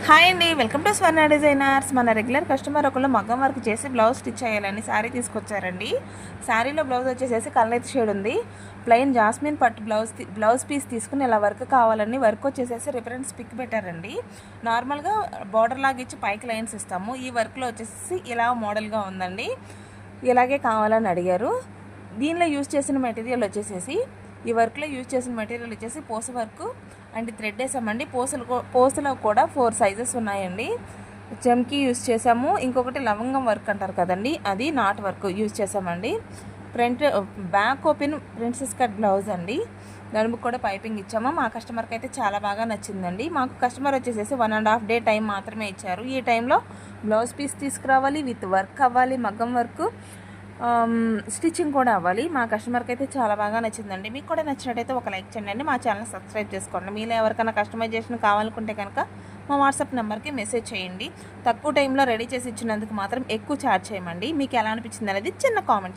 Hi అండి, welcome to Swarna designers. మన regular customer ఒకళ్ళు మగ్గం వర్క్ చేసి బ్లౌజ్ స్టిచ్ చేయాలని శారీ తీసుకొచ్చారండి. శారీలో బ్లౌజ్ వచ్చేసేసి కలర్ షేడ్ ఉంది. ప్లెయిన్ జాస్మిన్ పట్టు బ్లౌజ్ పీస్ తీసుకుని ఇలా వర్క్ కావాలని వర్క్ వచ్చేసేసి రిఫరెన్స్ పిక్ పెట్టారండి. నార్మల్గా బార్డర్ లాగా ఇచ్చి పైకి లైన్స్ ఇస్తాము. ఈ వర్క్లో వచ్చేసి ఇలా మోడల్గా ఉందండి. ఇలాగే కావాలని అడిగారు. దీనిలో యూజ్ చేసిన మెటీరియల్ వచ్చేసేసి ఈ వర్క్లో యూజ్ చేసిన మెటీరియల్ వచ్చేసి పూస వర్క్ అండ్ థ్రెడ్ వేసామండి. పూసలో కూడా 4 సైజెస్ ఉన్నాయండి. జమ్కి యూజ్ చేసాము. ఇంకొకటి లవంగం వర్క్ అంటారు కదండి, అది నాట్ వర్క్ యూజ్ చేసామండి. Back open princess cut blouse అండి. నడుముకు కూడా పైపింగ్ ఇచ్చాము. మా కస్టమర్కి అయితే చాలా బాగా నచ్చిందండి. మాకు కస్టమర్ వచ్చేసేసి 1.5 డే టైం మాత్రమే ఇచ్చారు. ఈ టైంలో బ్లౌజ్ పీస్ తీసుకురావాలి, విత్ వర్క్ అవ్వాలి, మగ్గం వర్క్ స్టిచ్చింగ్ కూడా అవ్వాలి. మా కస్టమర్కి అయితే చాలా బాగా నచ్చిందండి. మీకు కూడా నచ్చినట్టయితే ఒక లైక్ చేయండి, మా ఛానల్ సబ్స్క్రైబ్ చేసుకోండి. మీలో ఎవరికైనా కస్టమైజేషన్ కావాలనుకుంటే కనుక మా వాట్సాప్ నెంబర్కి మెసేజ్ చేయండి. తక్కువ టైంలో రెడీ చేసి ఇచ్చినందుకు మాత్రం ఎక్కువ ఛార్జ్ చేయమండి. మీకు ఎలా అనిపించింది అనేది చిన్న కామెంట్.